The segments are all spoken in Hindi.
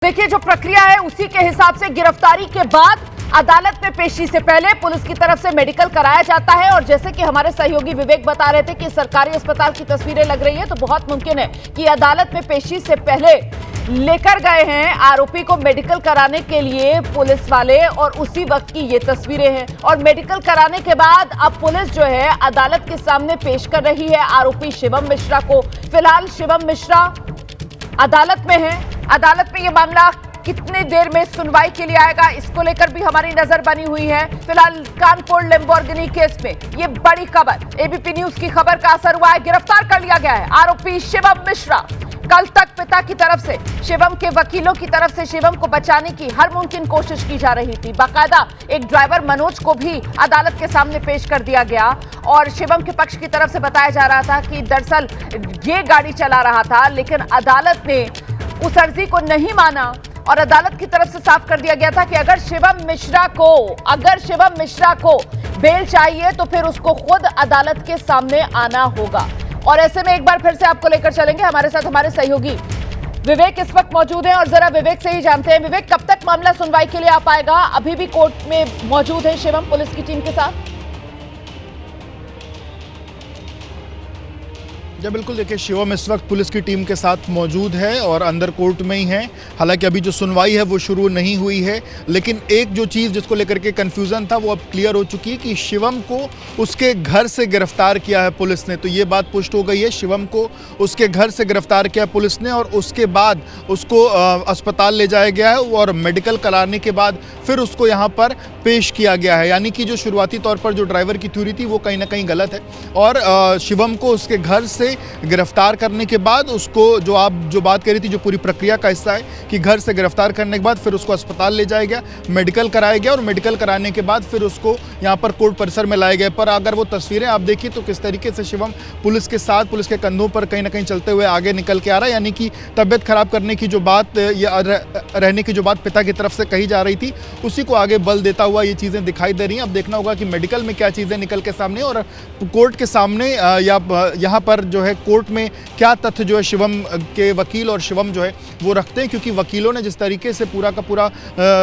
देखिए, जो प्रक्रिया है उसी के हिसाब से गिरफ्तारी के बाद अदालत में पेशी से पहले पुलिस की तरफ से मेडिकल कराया जाता है। और जैसे कि हमारे सहयोगी विवेक बता रहे थे कि सरकारी अस्पताल की तस्वीरें लग रही है, तो बहुत मुमकिन है कि अदालत में पेशी से पहले लेकर गए हैं आरोपी को मेडिकल कराने के लिए पुलिस वाले, और उसी वक्त की ये तस्वीरें हैं। और मेडिकल कराने के बाद अब पुलिस जो है अदालत के सामने पेश कर रही है आरोपी शिवम मिश्रा को। फिलहाल शिवम मिश्रा अदालत में है। अदालत में यह मामला कितने देर में सुनवाई के लिए आएगा, इसको लेकर भी हमारी नजर बनी हुई है। फिलहाल कानपुर लैम्बोर्गिनी केस में ये बड़ी खबर, एबीपी न्यूज की खबर का असर हुआ है। गिरफ्तार कर लिया गया है आरोपी शिवम मिश्रा। कल तक पिता की तरफ से, शिवम के वकीलों की तरफ से शिवम को बचाने की हर मुमकिन कोशिश की जा रही थी। बाकायदा एक ड्राइवर मनोज को भी अदालत के सामने पेश कर दिया गया और शिवम के पक्ष की तरफ से बताया जा रहा था कि दरअसल ये गाड़ी चला रहा था, लेकिन अदालत ने उस अर्जी को नहीं माना और अदालत की तरफ से साफ कर दिया गया था कि अगर शिवम मिश्रा को बेल चाहिए तो फिर उसको खुद अदालत के सामने आना होगा। और ऐसे में एक बार फिर से आपको लेकर चलेंगे, हमारे साथ हमारे सहयोगी विवेक इस वक्त मौजूद हैं और जरा विवेक से ही जानते हैं। विवेक, कब तक मामला सुनवाई के लिए आ पाएगा? अभी भी कोर्ट में मौजूद है शिवम पुलिस की टीम के साथ? जी बिल्कुल, देखिए शिवम इस वक्त पुलिस की टीम के साथ मौजूद है और अंदर कोर्ट में ही है। हालांकि अभी जो सुनवाई है वो शुरू नहीं हुई है, लेकिन एक जो चीज़ जिसको लेकर के कन्फ्यूज़न था वो अब क्लियर हो चुकी है कि शिवम को उसके घर से गिरफ्तार किया है पुलिस ने। तो ये बात पुष्ट हो गई है, शिवम को उसके घर से गिरफ्तार किया पुलिस ने और उसके बाद उसको अस्पताल ले जाया गया है और मेडिकल कराने के बाद फिर उसको यहाँ पर पेश किया गया है। यानी कि जो शुरुआती तौर पर जो ड्राइवर की थ्योरी थी वो कहीं ना कहीं गलत है और शिवम को उसके घर से गिरफ्तार करने के बाद उसको, जो आप जो बात करी थी, जो पूरी प्रक्रिया का हिस्सा है कि घर से गिरफ्तार करने के बाद फिर उसको अस्पताल ले जाया गया, मेडिकल कराया गया और मेडिकल कराने के बाद फिर उसको यहाँ पर कोर्ट परिसर में लाया गया। पर अगर वो तस्वीरें आप देखिए तो किस तरीके से शिवम पुलिस के साथ, पुलिस के कंधों पर कहीं ना कहीं चलते हुए आगे निकल के आ रहा है। यानी कि तबियत खराब करने की जो बात या रहने की जो बात पिता की तरफ से कही जा रही थी उसी को आगे बल देता हुआ ये चीज़ें दिखाई दे रही हैं। अब देखना होगा कि मेडिकल में क्या चीज़ें निकल के सामने और कोर्ट के सामने या यहाँ पर जो है कोर्ट में क्या तथ्य जो है शिवम के वकील और शिवम जो है वो रखते हैं। क्योंकि वकीलों ने जिस तरीके से पूरा का पूरा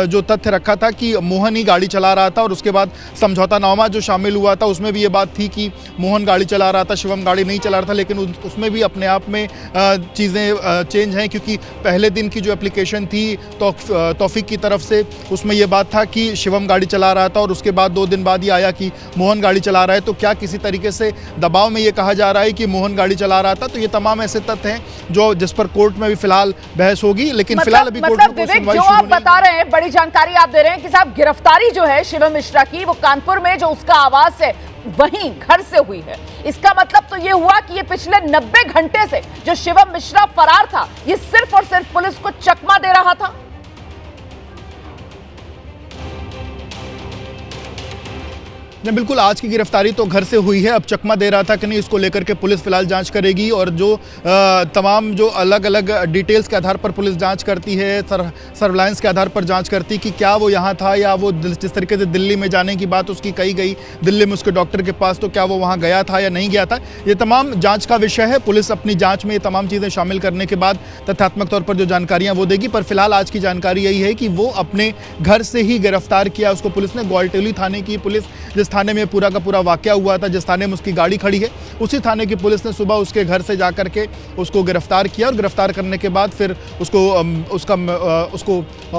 जो तथ्य रखा था कि मोहन ही गाड़ी चला रहा था और उसके बाद समझौतानामा जो शामिल हुआ था उसमें भी ये बात थी कि मोहन गाड़ी चला रहा था, शिवम गाड़ी नहीं चला रहा था। लेकिन उसमें भी अपने आप में चीज़ें चेंज हैं, क्योंकि पहले दिन की जो एप्लीकेशन थी तौफीक की तरफ से उसमें यह बात था कि शिवम गाड़ी चला रहा था और उसके बाद 2 दिन बाद ये आया कि मोहन गाड़ी चला रहा है। तो क्या किसी तरीके से दबाव में ये कहा जा रहा है कि मोहन गाड़ी चला रहा था? तो ये तमाम ऐसे तथ्य हैं जो जिस पर कोर्ट में भी फिलहाल बहस होगी, लेकिन फिलहाल अभी कोर्ट में कोई सुनवाई जो आप बता रहे हैं, बड़ी जानकारी आप दे रहे हैं कि साहब गिरफ्तारी जो है शिवम मिश्रा की वो कानपुर में जो उसका आवास है वहीं घर से हुई है। इसका मतलब तो ये हुआ कि ये पिछले 90 घंटे से जो शिवम मिश्रा फरार था ये सिर्फ और सिर्फ पुलिस को चकमा दे रहा था। नहीं, बिल्कुल, आज की गिरफ्तारी तो घर से हुई है। अब चकमा दे रहा था कि नहीं, इसको लेकर के पुलिस फिलहाल जांच करेगी और जो तमाम जो अलग अलग डिटेल्स के आधार पर पुलिस जांच करती है, सर्विलांस के आधार पर जांच करती है कि क्या वो यहाँ था या वो जिस तरीके से दिल्ली में जाने की बात उसकी कही गई, दिल्ली में उसके डॉक्टर के पास, तो क्या वो वहाँ गया था या नहीं गया था, ये तमाम जाँच का विषय है। पुलिस अपनी जाँच में ये तमाम चीज़ें शामिल करने के बाद तथ्यात्मक तौर पर जो जानकारियाँ वो देगी। पर फिलहाल आज की जानकारी यही है कि वो अपने घर से ही गिरफ्तार किया उसको पुलिस ने। ग्वालटेली थाने की पुलिस, जिस थाने में पूरा का पूरा वाकया हुआ था, जिस थाने में उसकी गाड़ी खड़ी है, उसी थाने की पुलिस ने सुबह उसके घर से जाकर के उसको गिरफ्तार किया और गिरफ्तार करने के बाद फिर उसको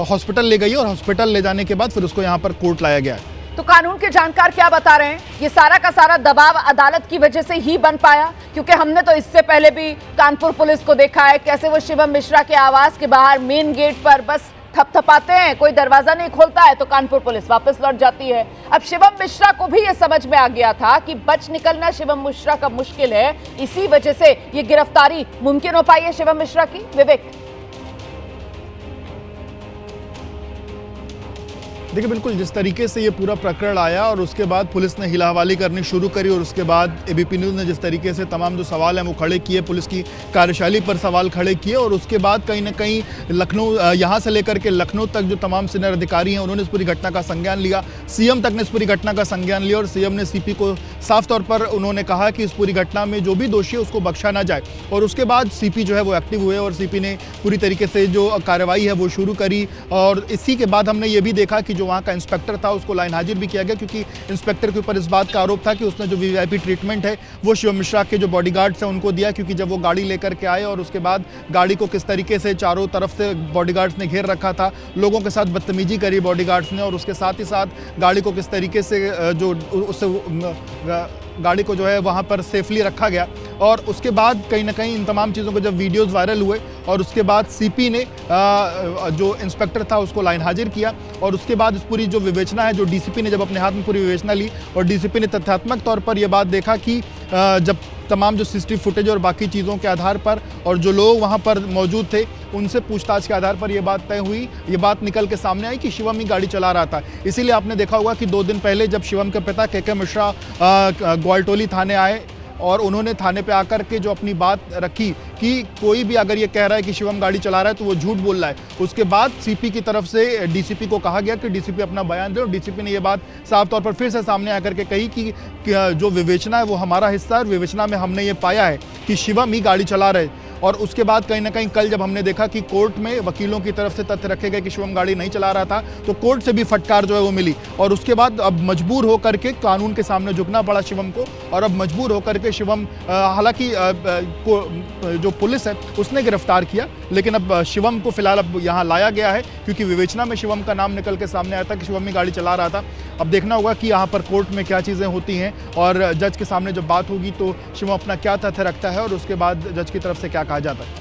हॉस्पिटल ले गई और हॉस्पिटल ले जाने के बाद फिर उसको यहाँ पर कोर्ट लाया गया। तो कानून के जानकार क्या बता रहे हैं, ये सारा का सारा दबाव अदालत की वजह से ही बन पाया, क्योंकि हमने तो इससे पहले भी कानपुर पुलिस को देखा है कैसे वो शिवम मिश्रा के आवास के बाहर मेन गेट पर बस थपथपाते हैं, कोई दरवाजा नहीं खोलता है तो कानपुर पुलिस वापस लौट जाती है। अब शिवम मिश्रा को भी ये समझ में आ गया था कि बच निकलना शिवम मिश्रा का मुश्किल है, इसी वजह से ये गिरफ्तारी मुमकिन हो पाई है शिवम मिश्रा की। विवेक, देखिए बिल्कुल जिस तरीके से ये पूरा प्रकरण आया और उसके बाद पुलिस ने हिलाहवाली करनी शुरू करी और उसके बाद एबीपी न्यूज़ ने जिस तरीके से तमाम जो सवाल हैं वो खड़े किए, पुलिस की कार्यशैली पर सवाल खड़े किए और उसके बाद कहीं ना कहीं लखनऊ, यहाँ से लेकर के लखनऊ तक जो तमाम सीनियर अधिकारी हैं उन्होंने इस पूरी घटना का संज्ञान लिया। सीएम तक ने इस पूरी घटना का संज्ञान लिया और सीएम ने सीपी को साफ तौर पर उन्होंने कहा कि इस पूरी घटना में जो भी दोषी है उसको बख्शा ना जाए। और उसके बाद सीपी जो है वो एक्टिव हुए और सीपी ने पूरी तरीके से जो कार्रवाई है वो शुरू करी। और इसी के बाद हमने ये भी देखा कि जो वहाँ का इंस्पेक्टर था उसको लाइन हाजिर भी किया गया, क्योंकि इंस्पेक्टर के ऊपर इस बात का आरोप था कि उसने जो वीआईपी ट्रीटमेंट है वो शिवम मिश्रा के जो बॉडीगार्ड्स हैं उनको दिया, क्योंकि जब वो गाड़ी लेकर के आए और उसके बाद गाड़ी को किस तरीके से चारों तरफ से बॉडीगार्ड्स ने घेर रखा था, लोगों के साथ बदतमीजी करी बॉडीगार्ड्स ने और उसके साथ ही साथ गाड़ी को किस तरीके से जो उससे गाड़ी को जो है वहाँ पर सेफली रखा गया। और उसके बाद कहीं ना कहीं इन तमाम चीज़ों को जब वीडियोस वायरल हुए और उसके बाद सीपी ने जो इंस्पेक्टर था उसको लाइन हाजिर किया और उसके बाद इस पूरी जो विवेचना है, जो डीसीपी ने जब अपने हाथ में पूरी विवेचना ली और डीसीपी ने तथ्यात्मक तौर पर यह बात देखा कि जब तमाम जो सीसीटीवी फुटेज और बाकी चीज़ों के आधार पर और जो लोग वहाँ पर मौजूद थे उनसे पूछताछ के आधार पर यह बात तय हुई, ये बात निकल के सामने आई कि शिवम ही गाड़ी चला रहा था। इसीलिए आपने देखा होगा कि 2 दिन पहले जब शिवम के पिता के मिश्रा ग्वालटोली थाने आए और उन्होंने थाने पे आकर के जो अपनी बात रखी कि कोई भी अगर ये कह रहा है कि शिवम गाड़ी चला रहा है तो वो झूठ बोल रहा है, उसके बाद सीपी की तरफ से डीसीपी को कहा गया कि डीसीपी अपना बयान दे और डीसीपी ने ये बात साफ तौर पर फिर से सामने आकर के कही कि जो विवेचना है वो हमारा हिस्सा है और विवेचना में हमने ये पाया है कि शिवम ही गाड़ी चला रहे। और उसके बाद कहीं ना कहीं कल जब हमने देखा कि कोर्ट में वकीलों की तरफ से तथ्य रखे गए कि शिवम गाड़ी नहीं चला रहा था, तो कोर्ट से भी फटकार जो है वो मिली और उसके बाद अब मजबूर होकर के कानून के सामने झुकना पड़ा शिवम को और अब मजबूर होकर के शिवम, हालांकि जो पुलिस है उसने गिरफ्तार किया, लेकिन अब शिवम को फिलहाल अब यहाँ लाया गया है क्योंकि विवेचना में शिवम का नाम निकल के सामने आया था कि शिवम ही गाड़ी चला रहा था। अब देखना होगा कि यहाँ पर कोर्ट में क्या चीज़ें होती हैं और जज के सामने जब बात होगी तो शिवम अपना क्या तथ्य रखता है और उसके बाद जज की तरफ से क्या कहा जाता है।